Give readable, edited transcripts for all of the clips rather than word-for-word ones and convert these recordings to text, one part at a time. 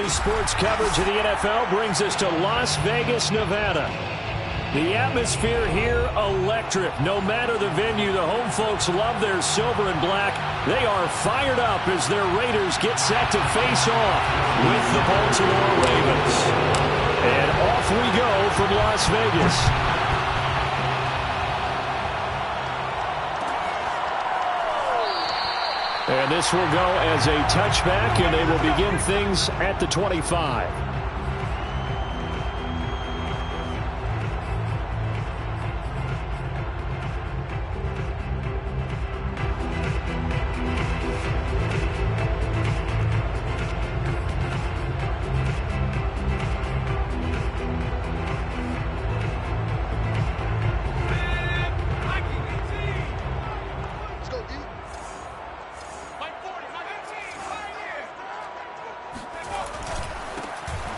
Daily sports coverage of the NFL brings us to Las Vegas, Nevada. The atmosphere here, electric. No matter the venue, the home folks love their silver and black. They are fired up as their Raiders get set to face off with the Baltimore Ravens. And off we go from Las Vegas. And this will go as a touchback, and they will begin things at the 25.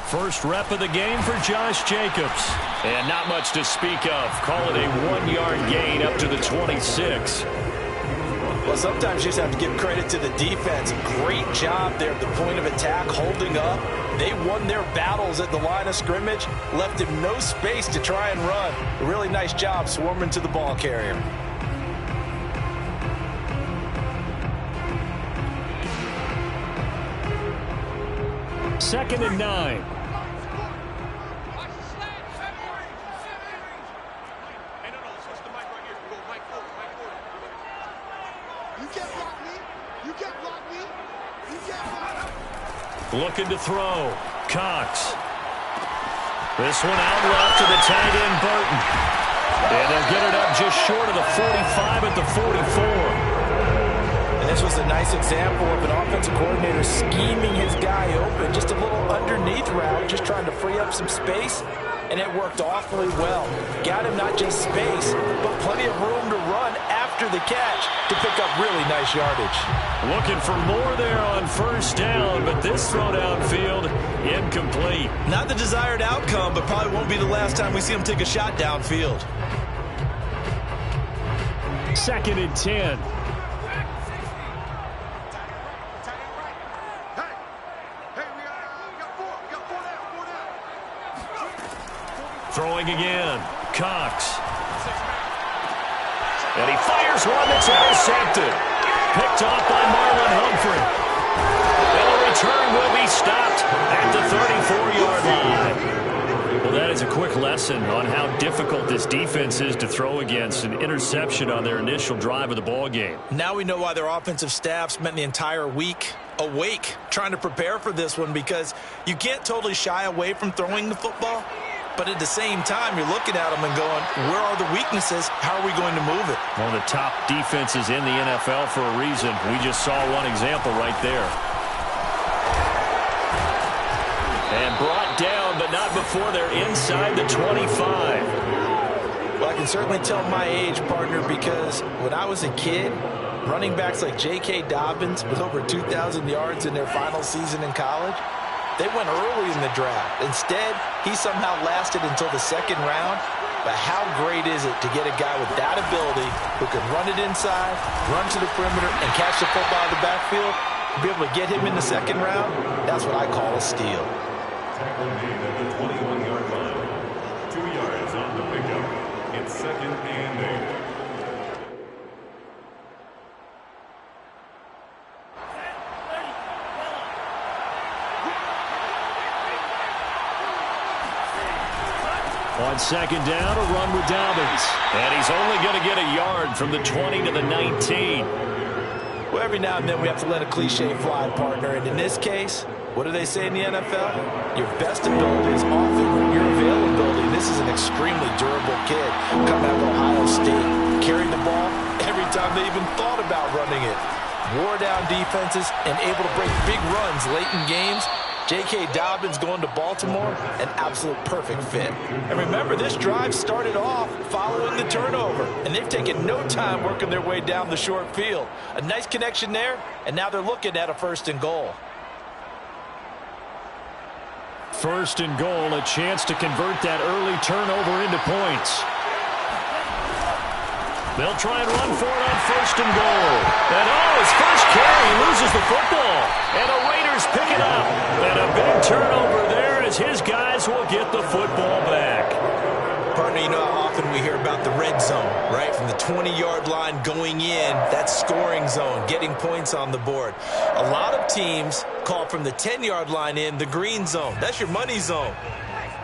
First rep of the game for Josh Jacobs. And not much to speak of. Call it a 1-yard gain up to the 26. Well, sometimes you just have to give credit to the defense. Great job there at the point of attack, holding up. They won their battles at the line of scrimmage, left him no space to try and run. A really nice job swarming to the ball carrier. Second and 9. Looking to throw. Cox. This one out left to the tight end, Burton. And they'll get it up just short of the 45 at the 44. And this was a nice example of an offensive coordinator scheming his guy open. Just a little underneath route, just trying to free up some space. And it worked awfully well. Got him not just space, but plenty of room to run after the catch to pick up really nice yardage. Looking for more there on first down, but this throw downfield, incomplete. Not the desired outcome, but probably won't be the last time we see him take a shot downfield. Second and 10. Throwing again. Cox. And he fires one that's intercepted. Picked off by Marlon Humphrey. And the return will be stopped at the 34-yard line. Well, that is a quick lesson on how difficult this defense is to throw against. An interception on their initial drive of the ball game. Now we know why their offensive staff spent the entire week awake trying to prepare for this one, because you can't totally shy away from throwing the football. But at the same time, you're looking at them and going, where are the weaknesses? How are we going to move it? One of the top defenses in the NFL for a reason. We just saw one example right there. And brought down, but not before they're inside the 25. Well, I can certainly tell my age, partner, because when I was a kid, running backs like J.K. Dobbins with over 2,000 yards in their final season in college, they went early in the draft. Instead, he somehow lasted until the second round. But how great is it to get a guy with that ability who can run it inside, run to the perimeter, and catch the football in the backfield? To be able to get him in the second round, that's what I call a steal. Tackle made at the 21-yard line. 2 yards on the pickup. It's second and 8. On second down, a run with Dobbins. And he's only going to get a yard from the 20 to the 19. Well, every now and then we have to let a cliche fly, partner. And in this case, what do they say in the NFL? Your best ability is often your availability. This is an extremely durable kid coming out of Ohio State. Carried the ball every time they even thought about running it. Wore down defenses and able to break big runs late in games. J.K. Dobbins going to Baltimore, an absolute perfect fit. And remember, this drive started off following the turnover, and they've taken no time working their way down the short field. A nice connection there, and now they're looking at a 1st and goal. 1st and goal, a chance to convert that early turnover into points. They'll try and run for it on 1st and goal. And his first carry, he loses the football. And the Raiders pick it up. And a big turn his guys will get the football back. Partner, you know how often we hear about the red zone, right? From the 20-yard line going in, that's scoring zone, getting points on the board. A lot of teams call from the 10-yard line in the green zone. That's your money zone.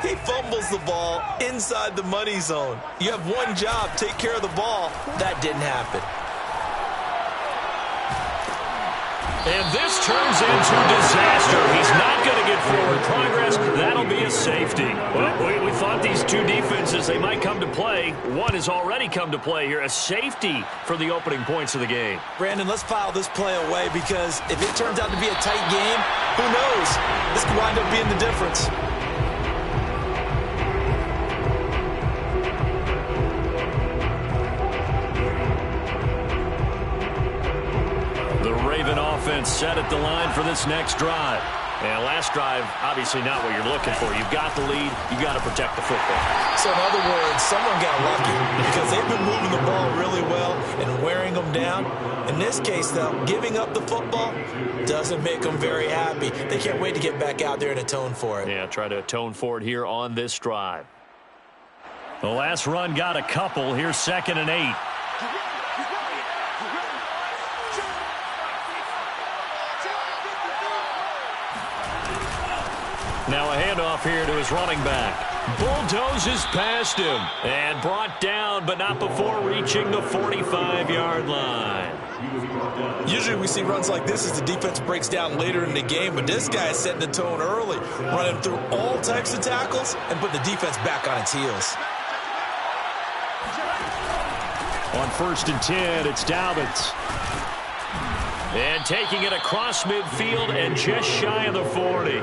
He fumbles the ball inside the money zone. You have one job, take care of the ball. That didn't happen. And this turns into disaster. He's not going to get forward progress. That'll be a safety. Well, we thought these two defenses, they might come to play. One has already come to play here. A safety for the opening points of the game. Brandon, let's file this play away because if it turns out to be a tight game, who knows? This could wind up being the difference. Offense set at the line for this next drive. And last drive, obviously not what you're looking for. You've got the lead. You've got to protect the football. So in other words, someone got lucky because they've been moving the ball really well and wearing them down. In this case, though, giving up the football doesn't make them very happy. They can't wait to get back out there and atone for it. Yeah, try to atone for it here on this drive. The last run got a couple. Here's 2nd and 8. Now a handoff here to his running back. Bulldozes past him and brought down, but not before reaching the 45-yard line. Usually we see runs like this as the defense breaks down later in the game, but this guy is setting the tone early, running through all types of tackles and putting the defense back on its heels. On 1st and 10, it's Dobbins. And taking it across midfield and just shy of the 40.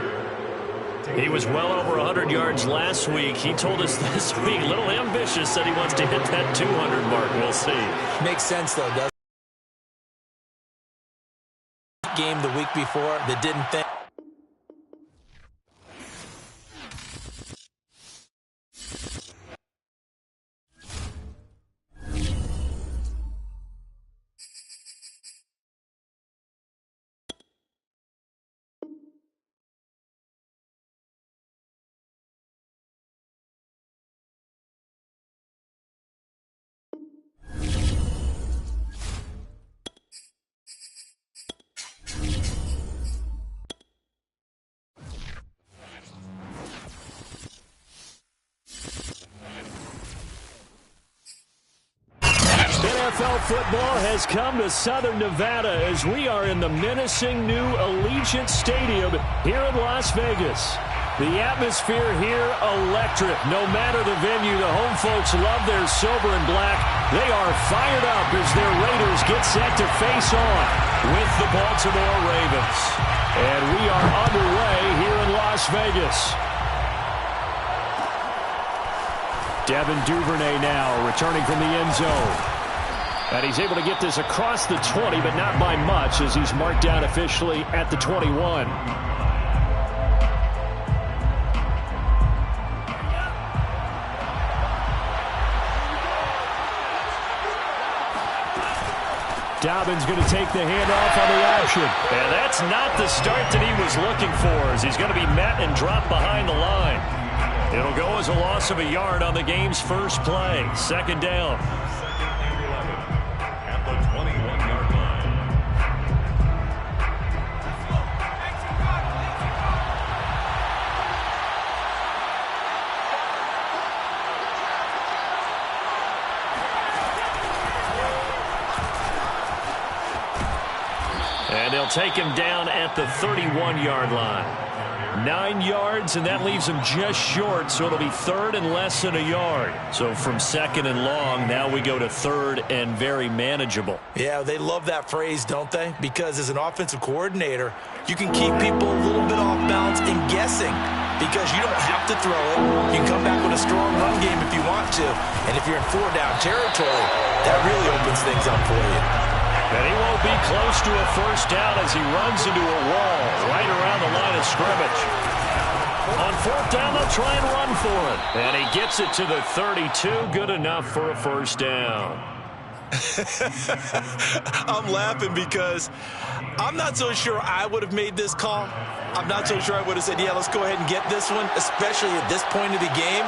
He was well over 100 yards last week. He told us this week, a little ambitious, that he wants to hit that 200 mark. We'll see. Makes sense, though, doesn't it? Game the week before that didn't think. NFL football has come to Southern Nevada as we are in the menacing new Allegiant Stadium here in Las Vegas. The atmosphere here, electric. No matter the venue, the home folks love their silver and black. They are fired up as their Raiders get set to face on with the Baltimore Ravens. And we are underway here in Las Vegas. Devin Duvernay now returning from the end zone. And he's able to get this across the 20, but not by much as he's marked down officially at the 21. Dobbins going to take the handoff on the option. And that's not the start that he was looking for as he's going to be met and dropped behind the line. It'll go as a loss of a yard on the game's first play. 2nd down. At the 21-yard line. And they'll take him down at the 31-yard line. 9 yards, and that leaves him just short, so it'll be 3rd and less than a yard. So from 2nd and long, now we go to 3rd and very manageable. Yeah, they love that phrase, don't they? Because as an offensive coordinator, you can keep people a little bit off balance and guessing because you don't have to throw it. You can come back with a strong run game if you want to. And if you're in 4-down territory, that really opens things up for you. And he won't be close to a 1st down as he runs into a wall right around the line of scrimmage. On 4th down, they'll try and run for it. And he gets it to the 32. Good enough for a 1st down. I'm laughing because I'm not so sure I would have made this call. I'm not so sure I would have said, yeah, let's go ahead and get this one, especially at this point of the game.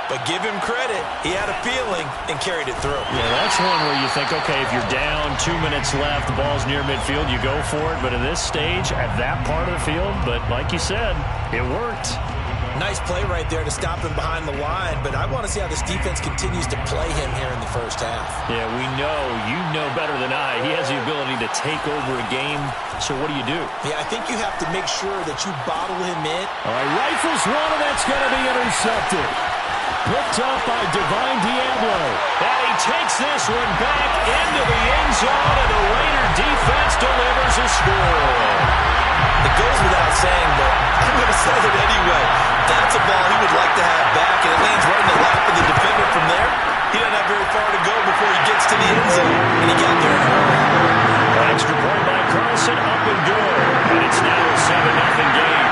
But give him credit. He had a feeling and carried it through. Yeah, that's one where you think, okay, if you're down, 2 minutes left, the ball's near midfield, you go for it. But in this stage, at that part of the field, but like you said, it worked. Nice play right there to stop him behind the line, but I want to see how this defense continues to play him here in the first half. Yeah, we know. You know better than I. He has the ability to take over a game. So what do you do? Yeah, I think you have to make sure that you bottle him in. All right, rifles one, and that's going to be intercepted. Picked up by Divine Diablo. And he takes this one back into the end zone, and the Raider defense delivers a score. It goes without saying, but I'm going to say it anyway. That's a ball he would like to have back, and it lands right in the lap of the defender from there. He doesn't have very far to go before he gets to the end zone, and he got there in a hurry. Extra point by Carlson, up and good. And it's now a 7-0 game.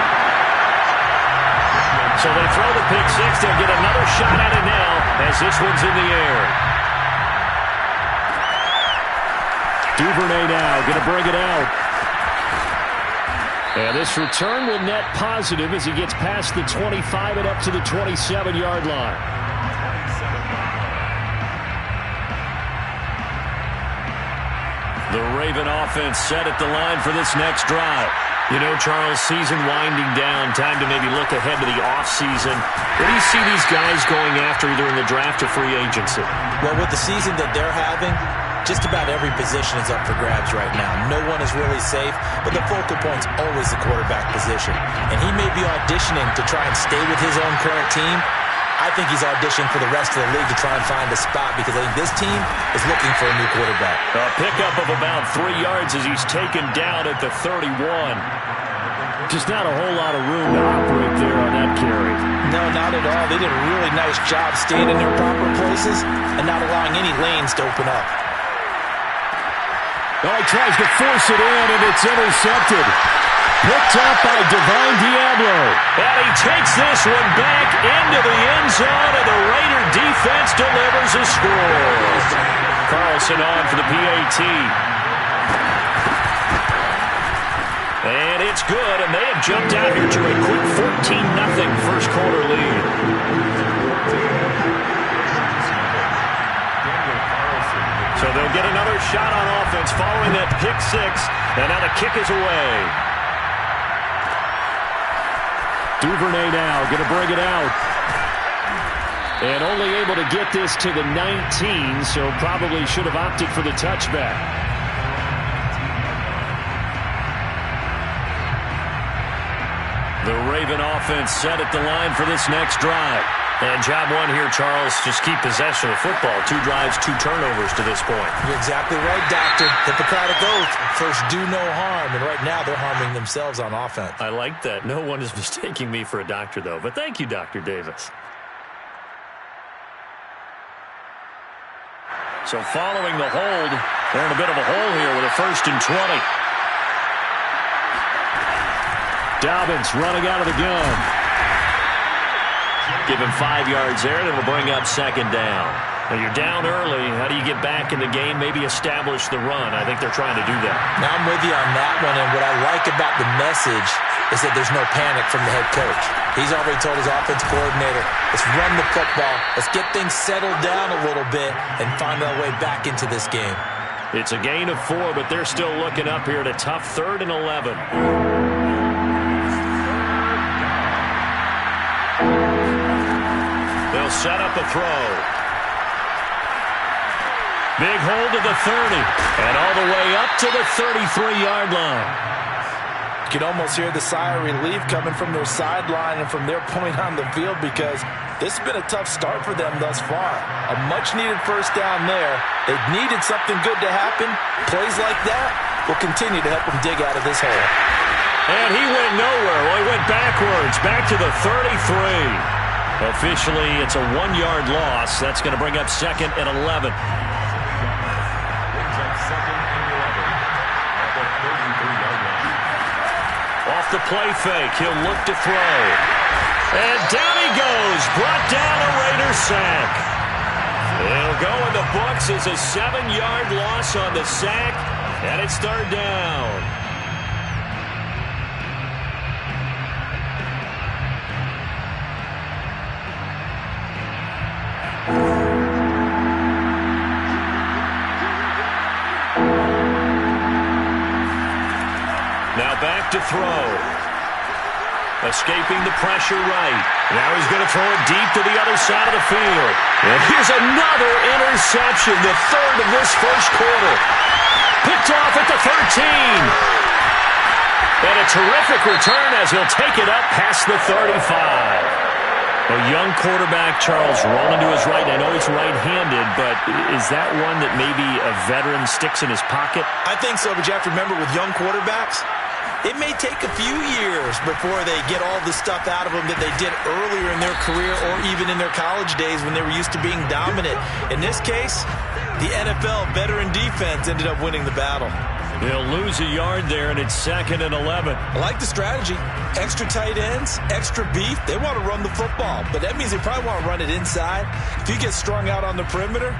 So they throw the pick six. They'll get another shot at it now as this one's in the air. Duvernay now going to bring it out. And this return will net positive as he gets past the 25 and up to the 27-yard line. The Raven offense set at the line for this next drive. You know, Charles, season winding down, time to maybe look ahead to the offseason. Where do you see these guys going after either in the draft or free agency? Well, with the season that they're having, just about every position is up for grabs right now. No one is really safe, but the focal point's always the quarterback position. And he may be auditioning to try and stay with his own current team. I think he's auditioning for the rest of the league to try and find a spot because I think this team is looking for a new quarterback. A pickup of about 3 yards as he's taken down at the 31. Just not a whole lot of room to operate there on that carry. No, not at all. They did a really nice job staying in their proper places and not allowing any lanes to open up. Oh, he tries to force it in, and it's intercepted. Picked up by Divine Diablo. And he takes this one back into the end zone, and the Raider defense delivers a score. Carlson on for the PAT. And it's good, and they have jumped out here to a quick 14-0 first quarter lead. So they'll get another shot on offense following that pick six, and now the kick is away. Duvernay now going to bring it out. And only able to get this to the 19, so probably should have opted for the touchback. The Raven offense set at the line for this next drive. And job one here, Charles, just keep possession of the football. 2 drives, 2 turnovers to this point. You're exactly right, Doctor. Hippocratic oath. First, do no harm. And right now, they're harming themselves on offense. I like that. No one is mistaking me for a doctor, though. But thank you, Dr. Davis. So following the hold, they're in a bit of a hole here with a 1st and 20. Dobbins running out of the gun. Give him 5 yards there, and it'll bring up 2nd down. Now, you're down early. How do you get back in the game, maybe establish the run? I think they're trying to do that. Now I'm with you on that one, and what I like about the message is that there's no panic from the head coach. He's already told his offense coordinator, let's run the football, let's get things settled down a little bit, and find our way back into this game. It's a gain of 4, but they're still looking up here at a tough 3rd and 11. They'll set up a throw. Big hold to the 30. And all the way up to the 33-yard line. You can almost hear the sigh of relief coming from their sideline and from their point on the field because this has been a tough start for them thus far. A much-needed first down there. They've needed something good to happen. Plays like that will continue to help them dig out of this hole. And he went nowhere. Well, he went backwards, back to the 33. Officially, it's a 1-yard loss. That's going to bring up 2nd and 11. Off the play fake, he'll look to throw. And down he goes, brought down a Raider sack. It'll go in the books as a 7-yard loss on the sack, and it's third down. Now back to throw. Escaping the pressure right. Now he's going to throw it deep to the other side of the field. And here's another interception, the third of this first quarter. Picked off at the 13. And a terrific return as he'll take it up past the 35. A young quarterback, Charles, rolling to his right. I know he's right-handed, but is that one that maybe a veteran sticks in his pocket? I think so, but you have to remember with young quarterbacks, it may take a few years before they get all the stuff out of them that they did earlier in their career or even in their college days when they were used to being dominant. In this case, the NFL veteran defense ended up winning the battle. They'll lose a yard there, and it's 2nd and 11. I like the strategy. Extra tight ends, extra beef. They want to run the football, but that means they probably want to run it inside. If you get strung out on the perimeter,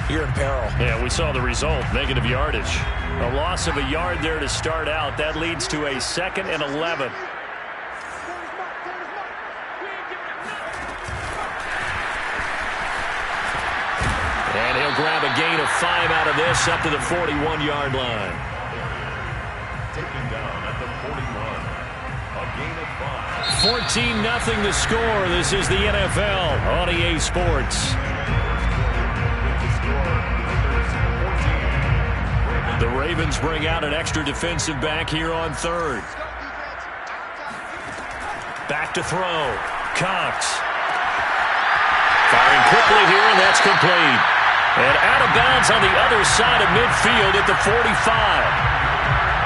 you're in peril. Yeah, we saw the result, negative yardage. A loss of a yard there to start out. That leads to a 2nd and 11. And he'll grab a gain of 5 out of this up to the 41-yard line. Taken down at the 41. A gain of 5. 14-0 the score. This is the NFL on EA Sports. The Ravens bring out an extra defensive back here on third. Back to throw. Cox. Firing quickly here, and that's complete. And out of bounds on the other side of midfield at the 45.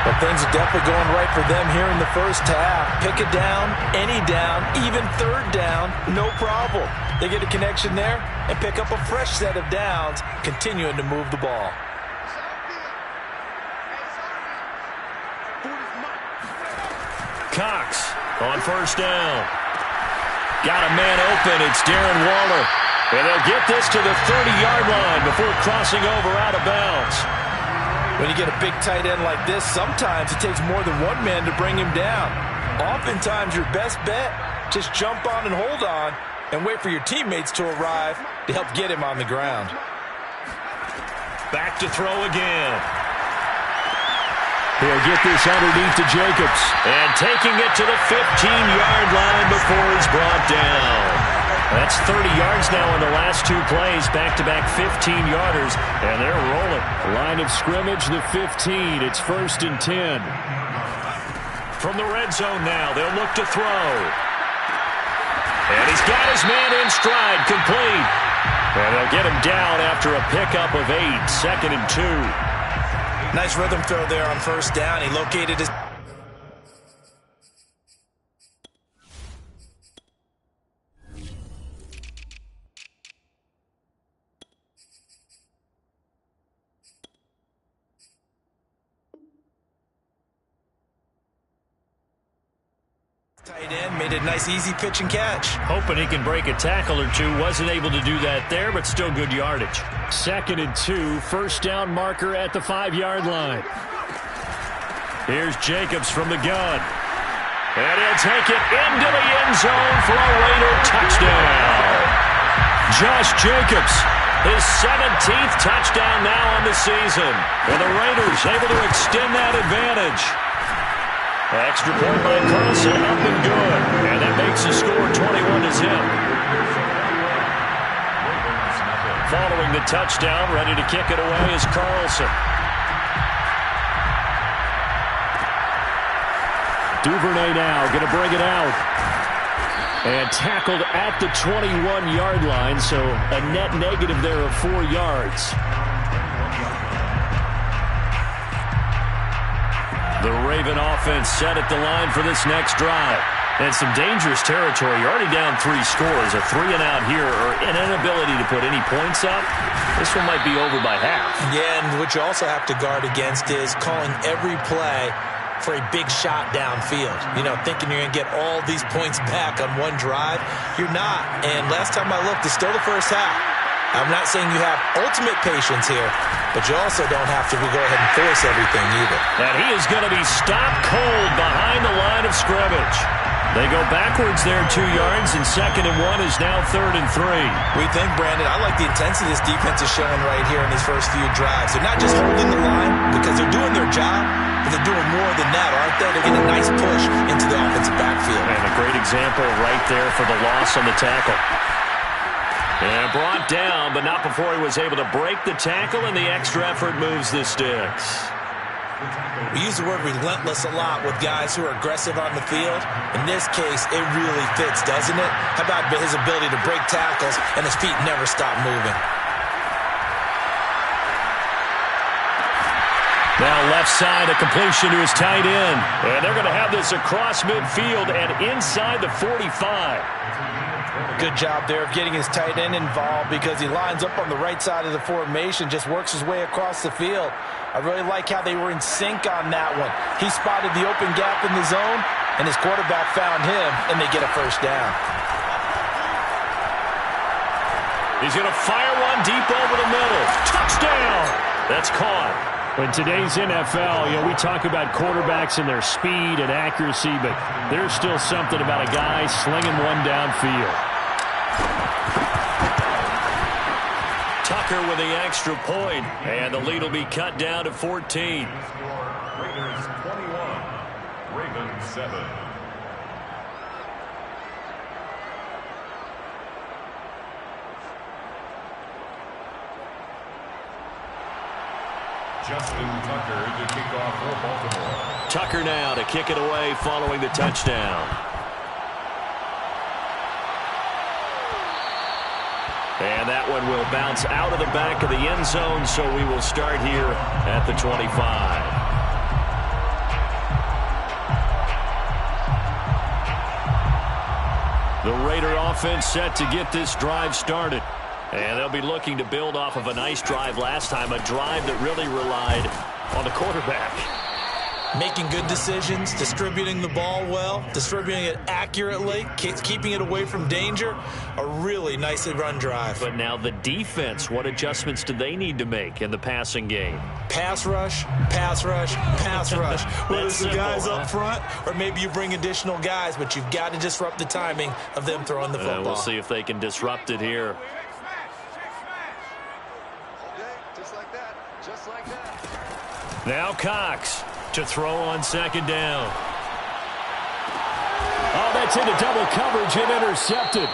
Well, things are definitely going right for them here in the first half. Pick it down, any down, even third down, no problem. They get a connection there and pick up a fresh set of downs, continuing to move the ball. Cox on first down. Got a man open. It's Darren Waller. And they'll get this to the 30-yard line before crossing over out of bounds. When you get a big tight end like this, sometimes it takes more than one man to bring him down. Oftentimes, your best bet, just jump on and hold on and wait for your teammates to arrive to help get him on the ground. Back to throw again. He'll get this underneath to Jacobs. And taking it to the 15-yard line before he's brought down. That's 30 yards now in the last 2 plays. Back-to-back 15-yarders. And they're rolling. Line of scrimmage, the 15. It's 1st and 10. From the red zone now, they'll look to throw. And he's got his man in stride, complete. And they'll get him down after a pickup of 8. 2nd and 2. Nice rhythm throw there on first down. He located his... tight end, made a nice easy pitch and catch. Hoping he can break a tackle or two. Wasn't able to do that there, but still good yardage. 2nd and 2, first down marker at the 5-yard line. Here's Jacobs from the gun. And he'll take it into the end zone for a Raider touchdown. Josh Jacobs, his 17th touchdown now on the season. And the Raiders able to extend that advantage. Extra point by Carlson, up and good. And that makes the score 21-0. Following the touchdown, ready to kick it away is Carlson. Duvernay now going to bring it out. And tackled at the 21-yard line, so a net negative there of 4 yards. The Raven offense set at the line for this next drive. And some dangerous territory. You're already down 3 scores. A 3-and-out here or an inability to put any points up. This one might be over by half. Yeah, and what you also have to guard against is calling every play for a big shot downfield. You know, thinking you're going to get all these points back on one drive. You're not. And last time I looked, it's still the first half. I'm not saying you have ultimate patience here, but you also don't have to go ahead and force everything either. And he is going to be stopped cold behind the line of scrimmage. They go backwards there 2 yards, and 2nd and 1 is now 3rd and 3. We think, Brandon, I like the intensity this defense is showing right here in these first few drives. They're not just holding the line because they're doing their job, but they're doing more than that, aren't they? They're getting a nice push into the offensive backfield. And a great example right there for the loss on the tackle. And brought down, but not before he was able to break the tackle, and the extra effort moves the sticks. We use the word relentless a lot with guys who are aggressive on the field. In this case, it really fits, doesn't it? How about his ability to break tackles and his feet never stop moving? Now left side, a completion to his tight end. And they're going to have this across midfield and inside the 45. Good job there of getting his tight end involved because he lines up on the right side of the formation, just works his way across the field. I really like how they were in sync on that one. He spotted the open gap in the zone, and his quarterback found him, and they get a first down. He's going to fire one deep over the middle. Touchdown! That's caught. In today's NFL, we talk about quarterbacks and their speed and accuracy, but there's still something about a guy slinging one downfield. Tucker with the extra point, and the lead will be cut down to 14. Raiders 21, Ravens 7. Justin Tucker to kick off for Baltimore. Tucker now to kick it away following the touchdown. And that one will bounce out of the back of the end zone, so we will start here at the 25. The Raider offense set to get this drive started. And they'll be looking to build off of a nice drive last time, a drive that really relied on the quarterback. Making good decisions, distributing the ball well, distributing it accurately, keeping it away from danger. A really nicely run drive. But now the defense, what adjustments do they need to make in the passing game? Pass rush, pass rush, pass rush. Whether it's the guys up front or maybe you bring additional guys, but you've got to disrupt the timing of them throwing the football. We'll see if they can disrupt it here. Now Cox to throw on 2nd down. Oh, that's into double coverage and intercepted.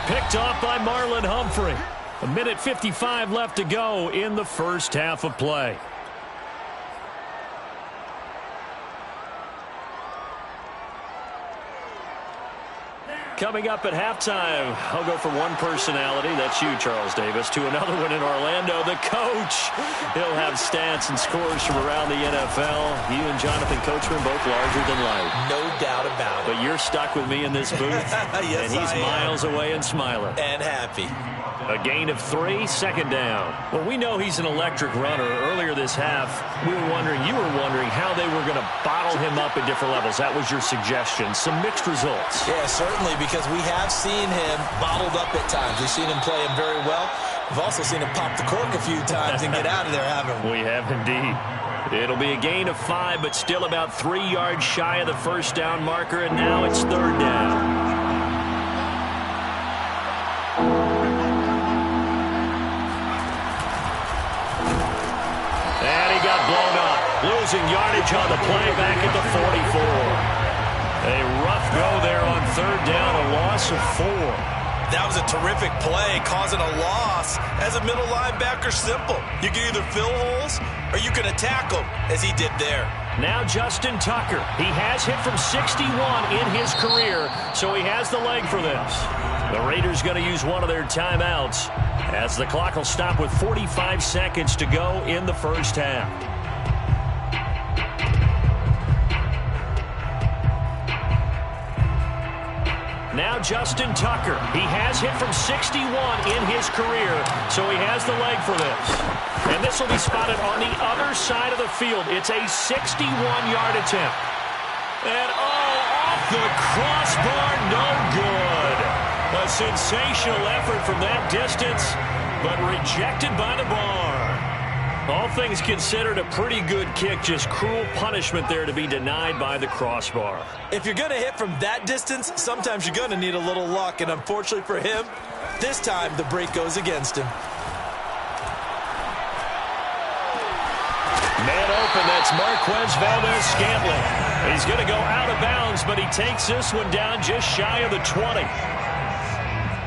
Picked off by Marlon Humphrey. 1:55 left to go in the first half of play. Coming up at halftime, I'll go from one personality, that's you, Charles Davis, to another one in Orlando, the coach. He'll have stats and scores from around the NFL. You and Jonathan Coachman both larger than life. No doubt about it. But you're stuck with me in this booth, yes, and he's miles away and smiling. And happy. A gain of 3, 2nd down. Well, we know he's an electric runner. Earlier this half, you were wondering how they were going to bottle him up at different levels. That was your suggestion. Some mixed results. Yeah, certainly, because we have seen him bottled up at times. We've seen him play him very well. We've also seen him pop the cork a few times and get out of there, haven't we? We have indeed. It'll be a gain of 5, but still about 3 yards shy of the first down marker, and now it's 3rd down. Blown up, losing yardage on the play back at the 44. A rough go there on 3rd down, a loss of 4. That was a terrific play, causing a loss. As a middle linebacker, simple. You can either fill holes or you can attack them, as he did there. Now Justin Tucker. He has hit from 61 in his career, so he has the leg for this. The Raiders going to use one of their timeouts as the clock will stop with 45 seconds to go in the first half. Now Justin Tucker. He has hit from 61 in his career, so he has the leg for this. And this will be spotted on the other side of the field. It's a 61-yard attempt. And, off the crossbar, no good. A sensational effort from that distance, but rejected by the bar. All things considered, a pretty good kick. Just cruel punishment there to be denied by the crossbar. If you're going to hit from that distance, sometimes you're going to need a little luck. And unfortunately for him, this time the break goes against him. Man open, that's Marquez Valdez-Scantling. He's going to go out of bounds, but he takes this one down just shy of the 20.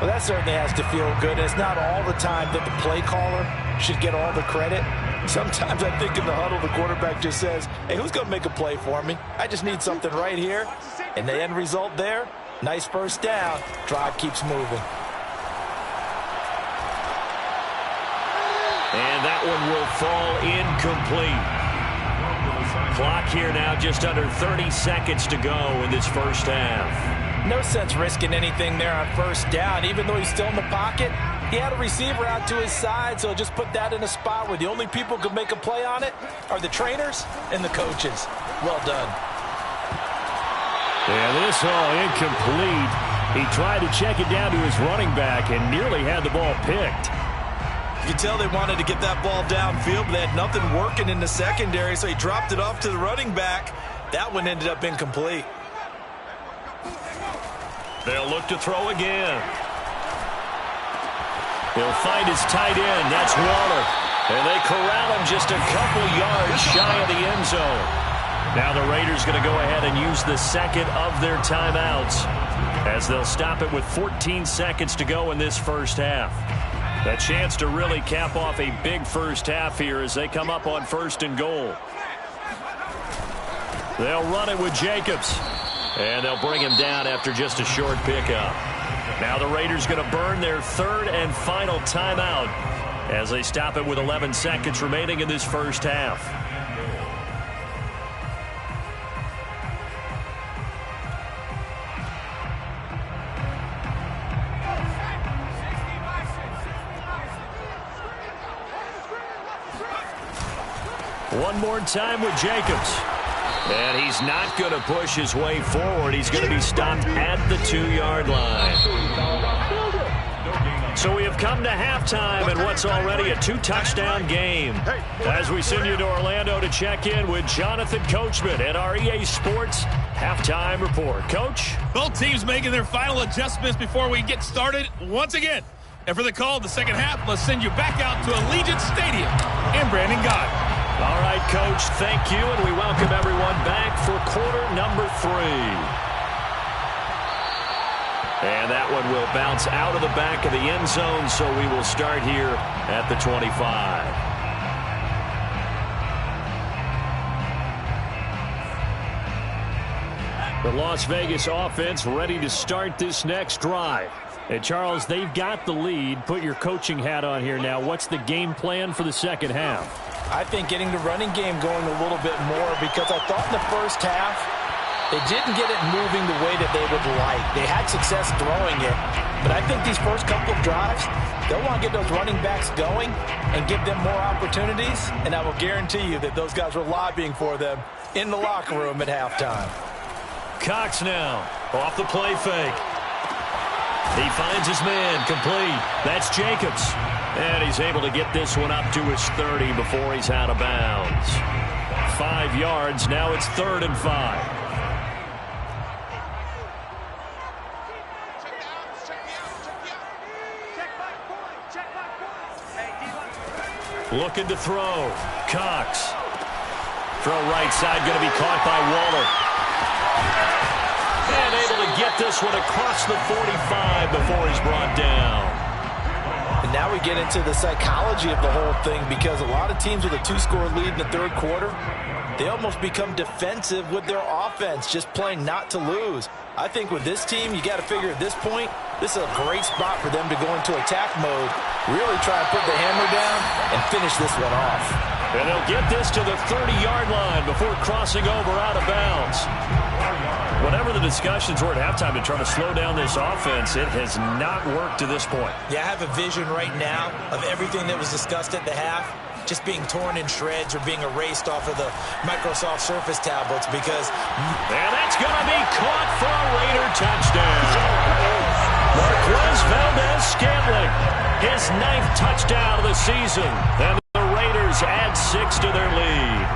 Well, that certainly has to feel good. It's not all the time that the play caller should get all the credit. Sometimes I think in the huddle, the quarterback just says, hey, who's going to make a play for me? I just need something right here. And the end result there, nice first down. Drive keeps moving. And that one will fall incomplete. Clock here now, just under 30 seconds to go in this first half. No sense risking anything there on first down. Even though he's still in the pocket, he had a receiver out to his side, so just put that in a spot where the only people who can make a play on it are the trainers and the coaches. Well done. Yeah, this all incomplete. He tried to check it down to his running back and nearly had the ball picked. You can tell they wanted to get that ball downfield, but they had nothing working in the secondary, so he dropped it off to the running back. That one ended up incomplete. They'll look to throw again. He'll find his tight end. That's Waller. And they corral him just a couple yards shy of the end zone. Now the Raiders going to go ahead and use the second of their timeouts as they'll stop it with 14 seconds to go in this first half. A chance to really cap off a big first half here as they come up on first and goal. They'll run it with Jacobs. And they'll bring him down after just a short pickup. Now the Raiders going to burn their third and final timeout as they stop it with 11 seconds remaining in this first half. One more time with Jacobs. And he's not going to push his way forward. He's going to be stopped at the 2-yard line. So we have come to halftime in what's already a 2-touchdown game. As we send you to Orlando to check in with Jonathan Coachman at our EA Sports Halftime Report. Coach? Both teams making their final adjustments before we get started once again. And for the call of the second half, let's send you back out to Allegiant Stadium in Brandon Gott. All right, Coach, thank you, and we welcome everyone back for quarter number 3. And that one will bounce out of the back of the end zone, so we will start here at the 25. The Las Vegas offense ready to start this next drive. And, Charles, they've got the lead. Put your coaching hat on here now. What's the game plan for the second half? I think getting the running game going a little bit more, because I thought in the first half they didn't get it moving the way that they would like. They had success throwing it, but I think these first couple of drives, they'll want to get those running backs going and give them more opportunities, and I will guarantee you that those guys were lobbying for them in the locker room at halftime. Cox now off the play fake. He finds his man complete. That's Jacobs. And he's able to get this one up to his 30 before he's out of bounds. 5 yards. Now it's 3rd and 5. Looking to throw. Cox. Throw right side, going to be caught by Waller. And able to get this one across the 45 before he's brought down. And now we get into the psychology of the whole thing, because a lot of teams with a 2-score lead in the third quarter, they almost become defensive with their offense, just playing not to lose. I think with this team, you got to figure at this point, this is a great spot for them to go into attack mode, really try and put the hammer down and finish this one off. And they'll get this to the 30-yard line before crossing over out of bounds. Whatever the discussions were at halftime to try to slow down this offense, it has not worked to this point. Yeah, I have a vision right now of everything that was discussed at the half just being torn in shreds or being erased off of the Microsoft Surface tablets, because... And that's going to be caught for a Raider touchdown. Marquez Scantling, his 9th touchdown of the season. And the Raiders add 6 to their lead.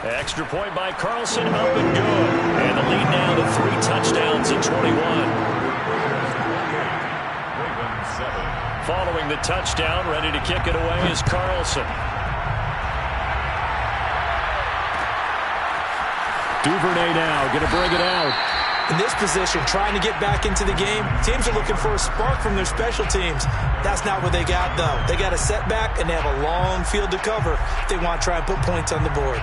Extra point by Carlson, up and good. And the lead now to 3 touchdowns at 21. Following the touchdown, ready to kick it away is Carlson. Duvernay now going to bring it out. In this position, trying to get back into the game, teams are looking for a spark from their special teams. That's not what they got, though. They got a setback, and they have a long field to cover if they want to try and put points on the board.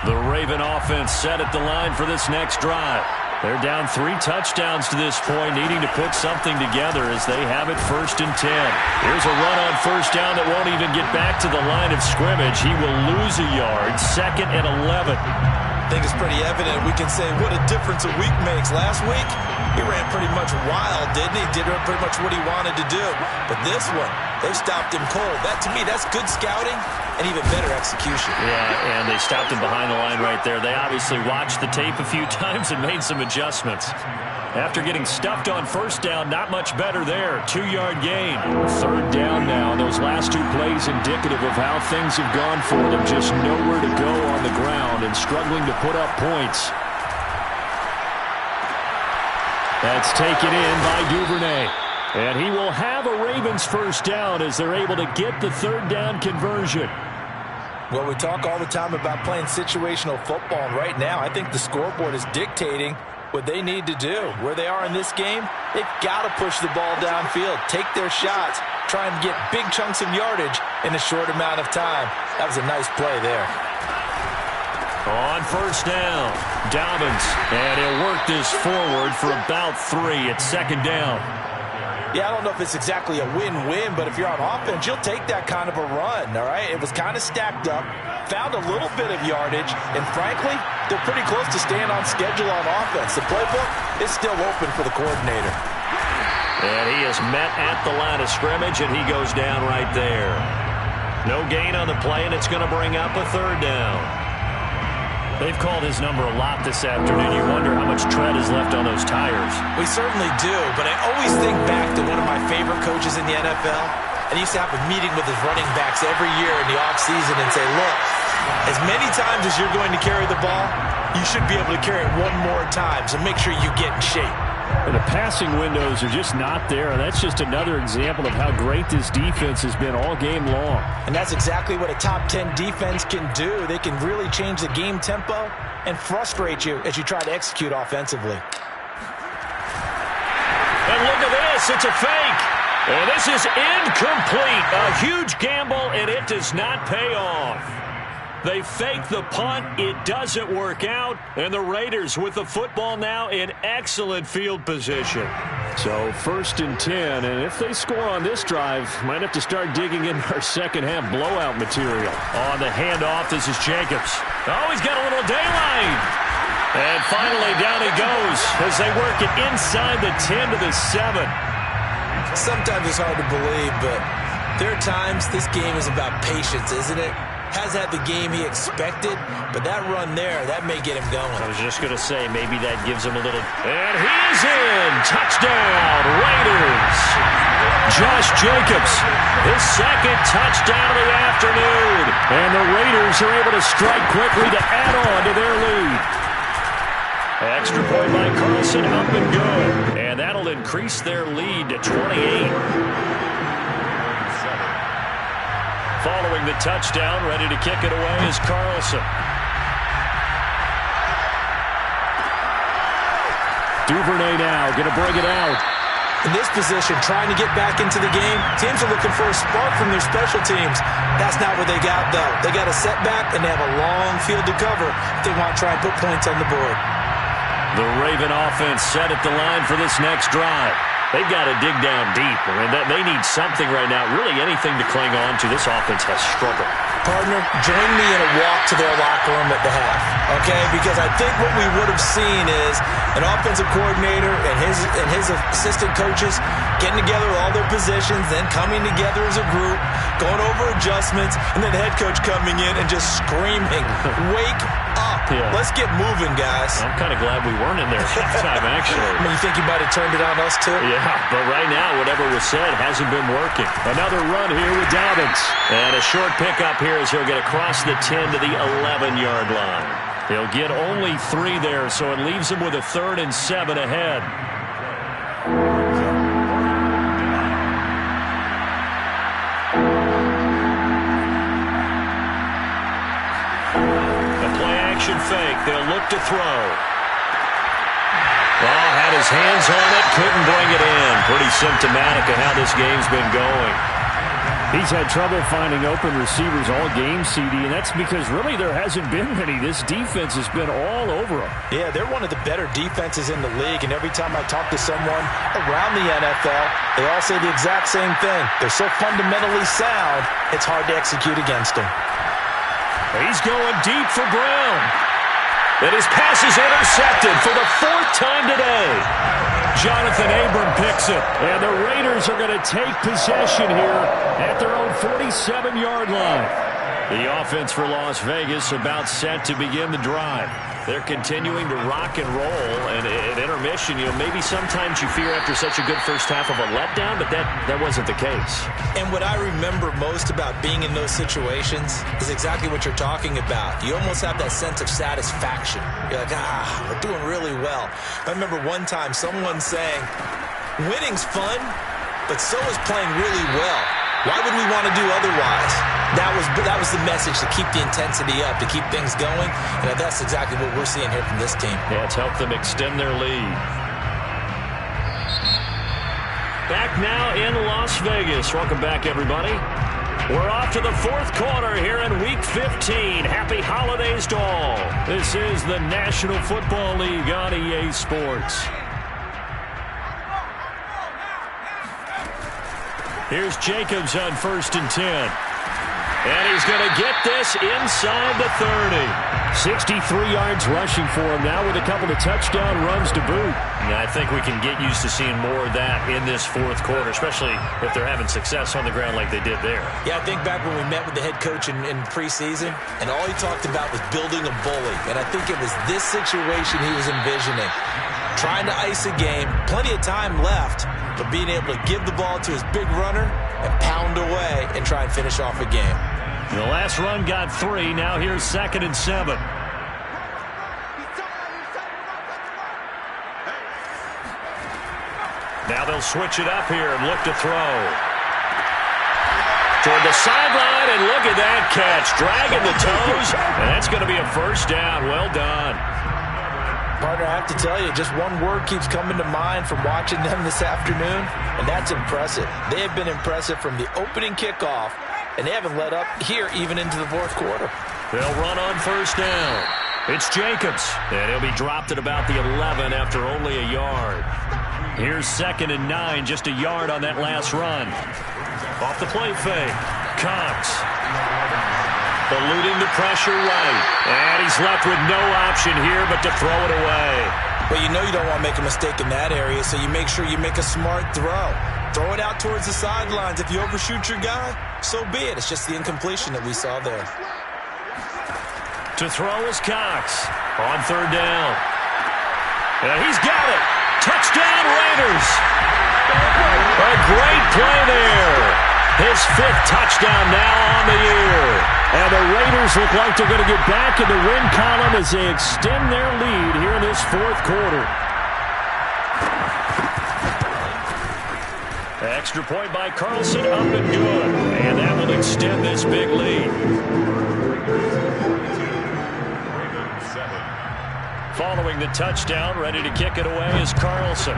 The Raven offense set at the line for this next drive. They're down 3 touchdowns to this point, needing to put something together as they have it 1st and 10. Here's a run on 1st down that won't even get back to the line of scrimmage. He will lose a yard, 2nd and 11. I think it's pretty evident. We can say what a difference a week makes. Last week, he ran pretty much wild, didn't he? Did pretty much what he wanted to do. But this one, they stopped him cold. That, to me, that's good scouting and even better execution. Yeah, and they stopped him behind the line right there. They obviously watched the tape a few times and made some adjustments. After getting stuffed on 1st down, not much better there. 2-yard gain. 3rd down now. Those last 2 plays indicative of how things have gone for them. Just nowhere to go on the ground and struggling to put up points. That's taken in by Duvernay. And he will have a Ravens 1st down as they're able to get the 3rd down conversion. Well, we talk all the time about playing situational football, and right now I think the scoreboard is dictating what they need to do. Where they are in this game, they've got to push the ball downfield, take their shots, try and get big chunks of yardage in a short amount of time. That was a nice play there. On 1st down, Dobbins, and he'll work this forward for about 3 at 2nd down. Yeah, I don't know if it's exactly a win-win, but if you're on offense, you'll take that kind of a run, all right? It was kind of stacked up, found a little bit of yardage, and frankly, they're pretty close to staying on schedule on offense. The playbook is still open for the coordinator. And he is met at the line of scrimmage, and he goes down right there. No gain on the play, and it's going to bring up a 3rd down. They've called his number a lot this afternoon. You wonder how much tread is left on those tires. We certainly do, but I always think back to one of my favorite coaches in the NFL. And he used to have a meeting with his running backs every year in the offseason and say, look, as many times as you're going to carry the ball, you should be able to carry it one more time, so make sure you get in shape. And the passing windows are just not there. That's just another example of how great this defense has been all game long. And that's exactly what a top 10 defense can do. They can really change the game tempo and frustrate you as you try to execute offensively. And look at this. It's a fake. And this is incomplete. A huge gamble, and it does not pay off. They fake the punt. It doesn't work out. And the Raiders with the football now in excellent field position. So 1st and 10. And if they score on this drive, might have to start digging in our second half blowout material. On the handoff, this is Jacobs. Oh, he's got a little daylight. And finally down he goes as they work it inside the 10 to the 7. Sometimes it's hard to believe, but there are times this game is about patience, isn't it? Has had the game he expected, but that run there, that may get him going. I was just going to say, maybe that gives him a little... And he's in! Touchdown, Raiders! Josh Jacobs, his 2nd touchdown of the afternoon. And the Raiders are able to strike quickly to add on to their lead. Extra point by Carlson, up and good. And that'll increase their lead to 28. Following the touchdown, ready to kick it away is Carlson. Duvernay now going to bring it out. In this position, trying to get back into the game, teams are looking for a spark from their special teams. That's not what they got, though. They got a setback, and they have a long field to cover if they want to try and put points on the board. The Raven offense set at the line for this next drive. They've got to dig down deep. I mean, they need something right now, really anything to cling on to. This offense has struggled. Partner, join me in a walk to their locker room at the half, okay? Because I think what we would have seen is an offensive coordinator and his assistant coaches getting together with all their positions, then coming together as a group, going over adjustments, and then the head coach coming in and just screaming, "Wake up. Yeah. Let's get moving, guys." I'm kind of glad we weren't in there halftime, actually. I mean, you think he might have turned it on us, too? Yeah, but right now, whatever was said hasn't been working. Another run here with Dobbins. And a short pickup here as he'll get across the 10 to the 11-yard line. He'll get only 3 there, so it leaves him with a 3rd and 7 ahead. A play-action fake. They'll look to throw. Well, had his hands on it, couldn't bring it in. Pretty symptomatic of how this game's been going. He's had trouble finding open receivers all game, CD, and that's because really there hasn't been many. This defense has been all over him. Yeah, they're one of the better defenses in the league, and every time I talk to someone around the NFL, they all say the exact same thing. They're so fundamentally sound, it's hard to execute against them. He's going deep for Brown. And his pass is intercepted for the 4th time today. Jonathan Abram picks it. And the Raiders are going to take possession here at their own 47-yard line. The offense for Las Vegas about set to begin the drive. They're continuing to rock and roll, and at intermission, maybe sometimes you fear after such a good first half of a letdown, but that wasn't the case. And what I remember most about being in those situations is exactly what you're talking about. You almost have that sense of satisfaction. You're like, we're doing really well. I remember one time someone saying, winning's fun, but so is playing really well. Why would we want to do otherwise? That was the message, to keep the intensity up, to keep things going. And that's exactly what we're seeing here from this team. Yeah, it's helped them extend their lead. Back now in Las Vegas. Welcome back, everybody. We're off to the 4th quarter here in Week 15. Happy holidays to all. This is the National Football League on EA Sports. Here's Jacobs on 1st and 10. And he's going to get this inside the 30. 63 yards rushing for him now with a couple of touchdown runs to boot. And I think we can get used to seeing more of that in this 4th quarter, especially if they're having success on the ground like they did there. Yeah, I think back when we met with the head coach in preseason, and all he talked about was building a bully. And I think it was this situation he was envisioning. Trying to ice a game, plenty of time left, but being able to give the ball to his big runner and pound away and try and finish off a game. The last run got 3. Now here's 2nd and 7. Now they'll switch it up here and look to throw. Toward the sideline, and look at that catch. Dragging the toes, and that's going to be a 1st down. Well done. Partner, I have to tell you, just one word keeps coming to mind from watching them this afternoon, and that's impressive. They have been impressive from the opening kickoff, and they haven't let up here even into the 4th quarter. They'll run on 1st down. It's Jacobs, and he'll be dropped at about the 11 after only a yard. Here's 2nd and 9, just a yard on that last run. Off the play fake, Cox. Eluding the pressure right. And he's left with no option here but to throw it away. Well, you know you don't want to make a mistake in that area, so you make sure you make a smart throw. Throw it out towards the sidelines. If you overshoot your guy, so be it. It's just the incompletion that we saw there. To throw is Cox on 3rd down. And he's got it. Touchdown, Raiders. A great play there. His 5th touchdown now on the year. And the Raiders look like they're going to get back in the win column as they extend their lead here in this 4th quarter. Extra point by Carlson, up and good. And that will extend this big lead. Following the touchdown, ready to kick it away is Carlson.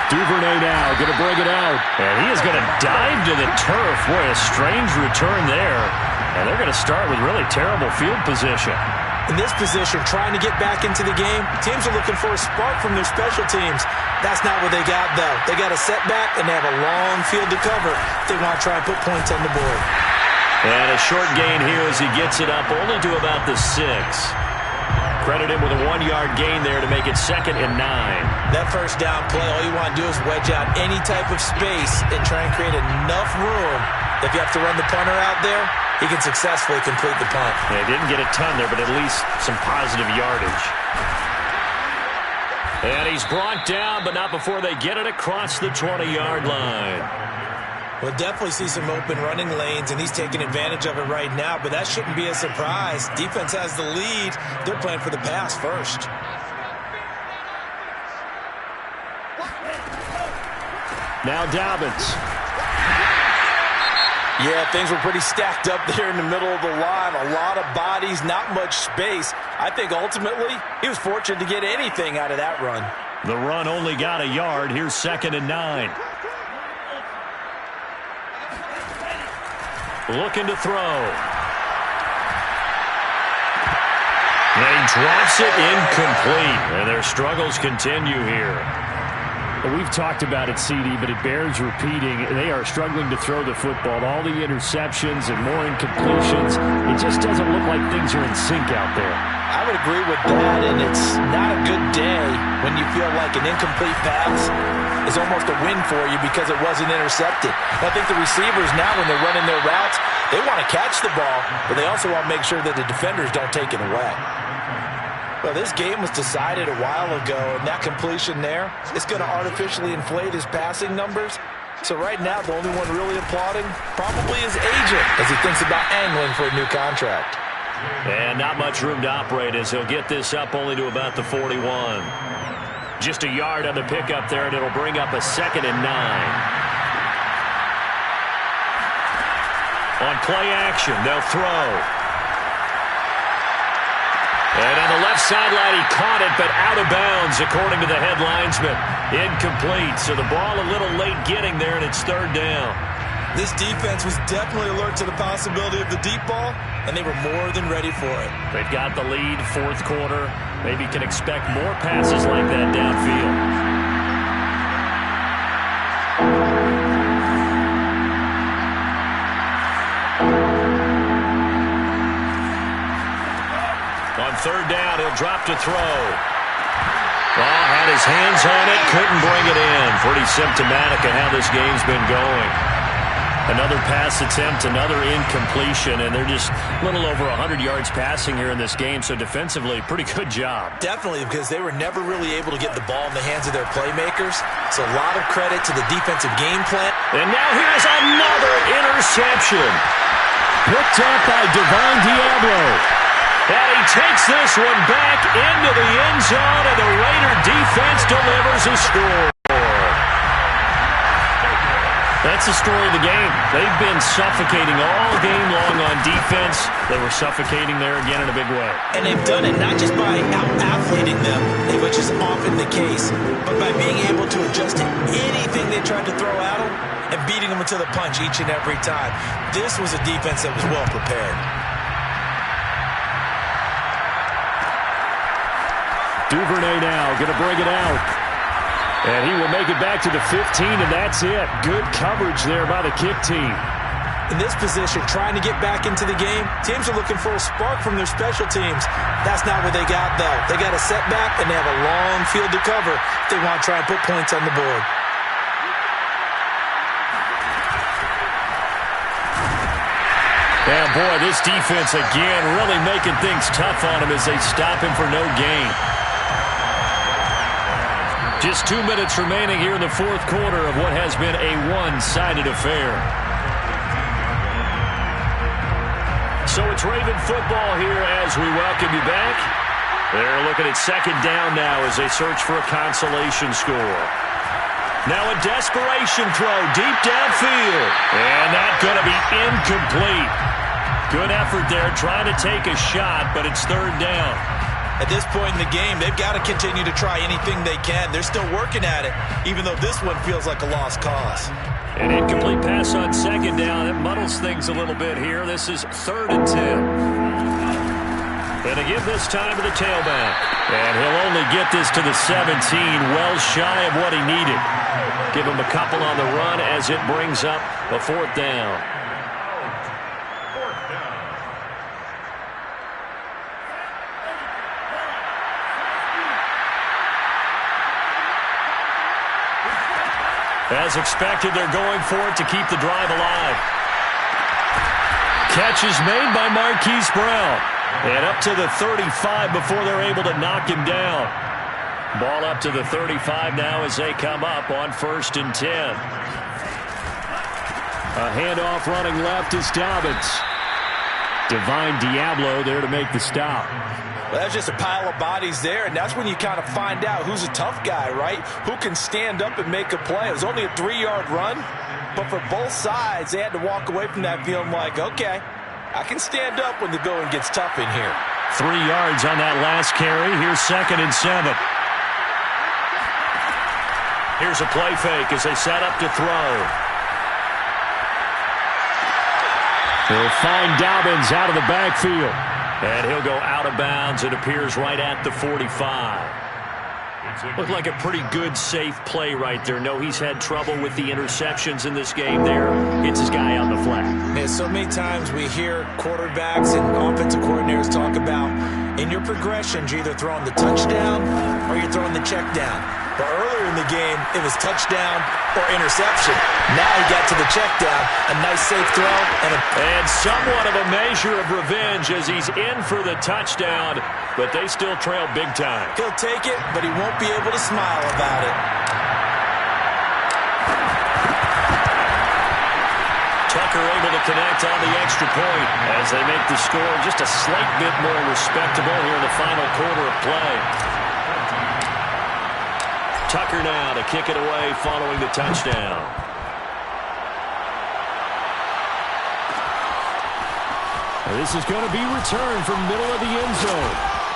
Duvernay now going to bring it out. And he is going to dive to the turf. Boy, a strange return there. And they're going to start with really terrible field position. In this position, trying to get back into the game, teams are looking for a spark from their special teams. That's not what they got, though. They got a setback, and they have a long field to cover if they want to try and put points on the board. And a short gain here as he gets it up only to about the 6. Credit him with a 1-yard gain there to make it 2nd and 9. That first down play, all you want to do is wedge out any type of space and try and create enough room. If you have to run the punter out there, he can successfully complete the punt. Yeah, didn't get a ton there, but at least some positive yardage. And he's brought down, but not before they get it across the 20-yard line. We'll definitely see some open running lanes, and he's taking advantage of it right now, but that shouldn't be a surprise. Defense has the lead. They're playing for the pass first. Now Dobbins. Yeah, things were pretty stacked up there in the middle of the line. A lot of bodies, not much space. I think ultimately he was fortunate to get anything out of that run. The run only got a yard. Here's 2nd and 9. Looking to throw. And he drops it incomplete. And their struggles continue here. We've talked about it, CD, but it bears repeating. They are struggling to throw the football. All the interceptions and more incompletions. It just doesn't look like things are in sync out there. I would agree with that, and it's not a good day when you feel like an incomplete pass is almost a win for you because it wasn't intercepted. I think the receivers now, when they're running their routes, they want to catch the ball, but they also want to make sure that the defenders don't take it away. Well, this game was decided a while ago, and that completion there is going to artificially inflate his passing numbers. So right now, the only one really applauding probably his agent as he thinks about angling for a new contract. And not much room to operate as he'll get this up only to about the 41. Just a yard on the pickup there, and it'll bring up a 2nd and 9. On play action, they'll throw. And on the left sideline, he caught it, but out of bounds, according to the head linesman. Incomplete, so the ball a little late getting there, and it's 3rd down. This defense was definitely alert to the possibility of the deep ball, and they were more than ready for it. They've got the lead, 4th quarter. Maybe can expect more passes like that downfield. On 3rd down, he'll drop to throw. Well, had his hands on it, couldn't bring it in. Pretty symptomatic of how this game's been going. Another pass attempt, another incompletion, and they're just a little over 100 yards passing here in this game, so defensively, pretty good job. Definitely, because they were never really able to get the ball in the hands of their playmakers, so a lot of credit to the defensive game plan. And now here's another interception. Picked up by Devon Diablo. And he takes this one back into the end zone, and the Raider defense delivers a score. That's the story of the game. They've been suffocating all game long on defense. They were suffocating there again in a big way. And they've done it not just by out-athleting them, which is often the case, but by being able to adjust to anything they tried to throw at them and beating them into the punch each and every time. This was a defense that was well prepared. Duvernay now going to bring it out. And he will make it back to the 15, and that's it. Good coverage there by the kick team. In this position, trying to get back into the game, teams are looking for a spark from their special teams. That's not what they got, though. They got a setback, and they have a long field to cover if they want to try and put points on the board. Yeah, boy, this defense again really making things tough on him as they stop him for no gain. Just 2 minutes remaining here in the 4th quarter of what has been a one-sided affair. So it's Raven football here as we welcome you back. They're looking at 2nd down now as they search for a consolation score. Now a desperation throw deep downfield. And that's going to be incomplete. Good effort there trying to take a shot, but it's 3rd down. At this point in the game, they've got to continue to try anything they can. They're still working at it, even though this one feels like a lost cause. An incomplete pass on 2nd down. It muddles things a little bit here. This is 3rd and 10. And give this time to the tailback. And he'll only get this to the 17, well shy of what he needed. Give him a couple on the run as it brings up a 4th down. As expected, they're going for it to keep the drive alive. Catch is made by Marquise Brown. And up to the 35 before they're able to knock him down. Ball up to the 35 now as they come up on 1st and 10. A handoff running left is Dobbins. Divine Diablo there to make the stop. Well, that's just a pile of bodies there, and that's when you kind of find out who's a tough guy, right? Who can stand up and make a play. It was only a 3-yard run, but for both sides, they had to walk away from that feeling like, okay, I can stand up when the going gets tough in here. 3 yards on that last carry. Here's 2nd and 7. Here's a play fake as they set up to throw. They'll find Dobbins out of the backfield. And he'll go out of bounds. It appears right at the 45. Looked like a pretty good, safe play right there. No, he's had trouble with the interceptions in this game there. Hits his guy on the flat. And so many times we hear quarterbacks and offensive coordinators talk about in your progressions, you're either throwing the touchdown or you're throwing the check down. But earlier in the game, it was touchdown or interception. Now he got to the check down, a nice safe throw. And somewhat of a measure of revenge as he's in for the touchdown, but they still trail big time. He'll take it, but he won't be able to smile about it. Tucker able to connect on the extra point as they make the score just a slight bit more respectable here in the final quarter of play. Tucker now to kick it away following the touchdown. This is going to be returned from middle of the end zone.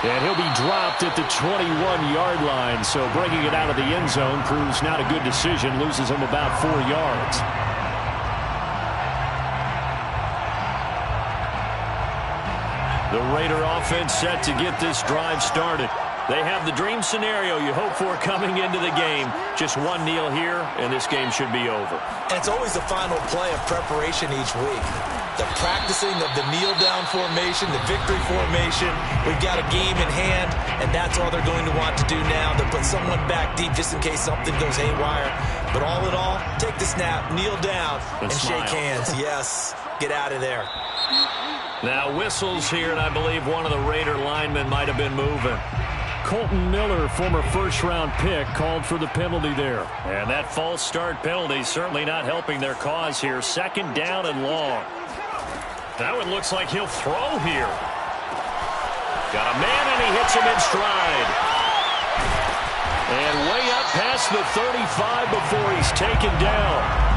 And he'll be dropped at the 21-yard line. So bringing it out of the end zone proves not a good decision. Loses him about 4 yards. The Raider offense set to get this drive started. They have the dream scenario you hope for coming into the game. Just one kneel here, and this game should be over. And it's always the final play of preparation each week. The practicing of the kneel-down formation, the victory formation. We've got a game in hand, and that's all they're going to want to do now. They'll put someone back deep just in case something goes haywire. But all in all, take the snap, kneel down, and shake hands. Yes, get out of there. Now whistles here, and I believe one of the Raider linemen might have been moving. Colton Miller, former first-round pick, called for the penalty there. And that false start penalty certainly not helping their cause here. 2nd down and long. That one looks like he'll throw here. Got a man, and he hits him in stride. And way up past the 35 before he's taken down.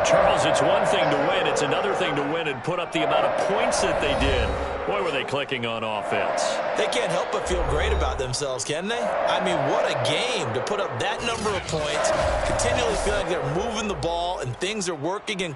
Charles, it's one thing to win. It's another thing to win and put up the amount of points that they did. Boy, were they clicking on offense. They can't help but feel great about themselves, can they? I mean, what a game to put up that number of points, continually feeling like they're moving the ball and things are working. And